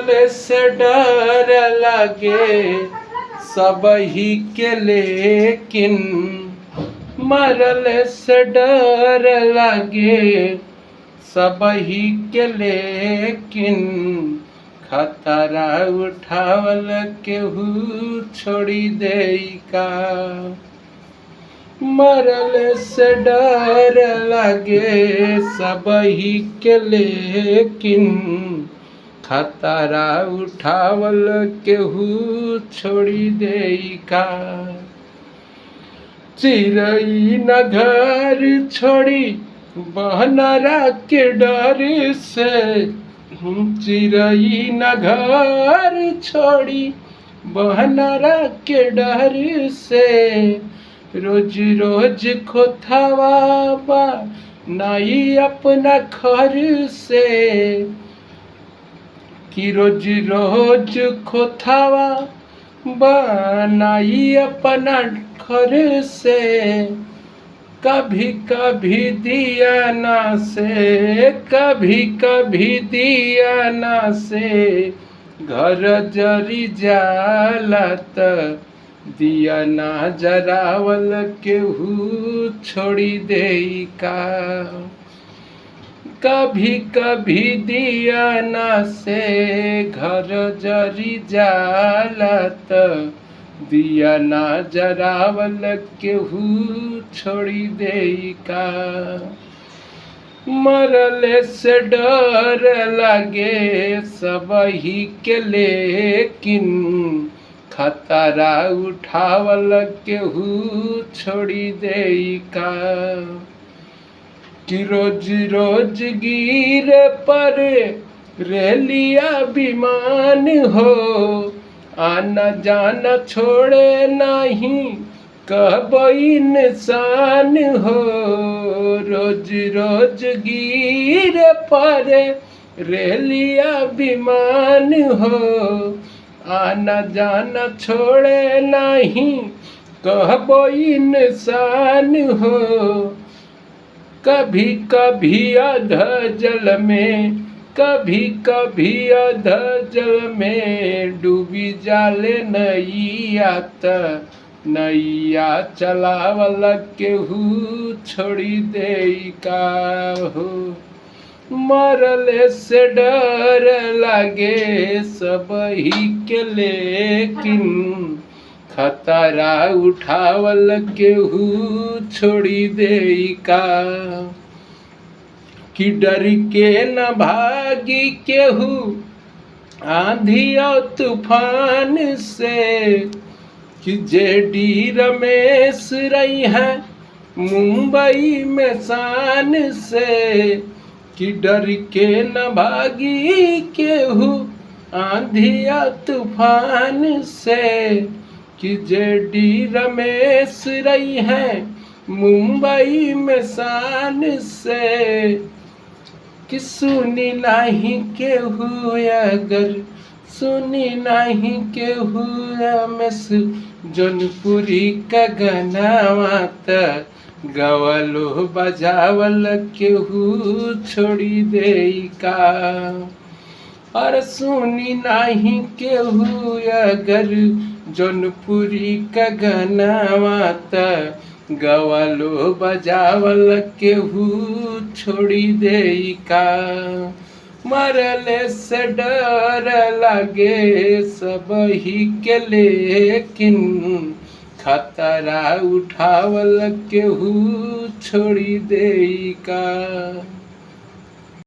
मरले से डर लगे सबही के, लेकिन मरले से डर लगे सबही के, लेकिन खतरा उठावल केहू छोड़ी देई का। मरले से डर लगे सबही के, लेकिन खतरा उठावल केहू छोड़ी देई का। चिरई न घर छोड़ी बहनरा के डर से, चिरई न घर छोड़ी बहनरा के डर से, रोज रोज खोथावा बा नाई अपना घर से, कि रोज रोज खोथावा बनाई अपना घर से। कभी कभी दिया ना से, कभी कभी दिया ना से, घर जरी जाला त दिया ना जरावल केहू छोड़ी देई का। कभी कभी दिया ना से, घर जरी जाला त दिया ना जरावल केहू छोड़ी देई का। मरले से डर लगे सबही के, लेकिन खतरा उठावल केहू छोड़ी देई का। कि रोज रोज गिरे पर रेलिया विमान हो, आना जाना छोड़े नहीं कबई इंसान हो। रोज रोज गिरे पर रेलिया विमान हो, आना जाना छोड़े नहीं कहबो इंसान हो। कभी कभी अध जल में, कभी कभी अध जल में, डूबी जाले नैया त नैया चलावल केहू छोड़ी देई का हो। मरले से डर लगे सबही के, लेकिन खतरा उठावल केहू छोड़ी देई का। कि डर के न भागी केहू आंधी और तूफान से, कि जेडी रमेश रही है मुंबई में शान से। कि डर के न भागी केहू आंधी या तूफान से, कि जेडी रमेश रही है मुंबई में शान से। कि सुनी नहीं केहू अगर, सुनी नहीं केहू रमेश जौनपुरी का गनावा त गवलो बजावल केहू छोड़ी देई का। और सुनी नहीं केहू अगर जौनपुरी का गनावा त गवलो बजावल केहू छोड़ी देई का। मरले से डर लगे सबही के, लेकिन खतरा उठावल केहू छोड़ी देई का।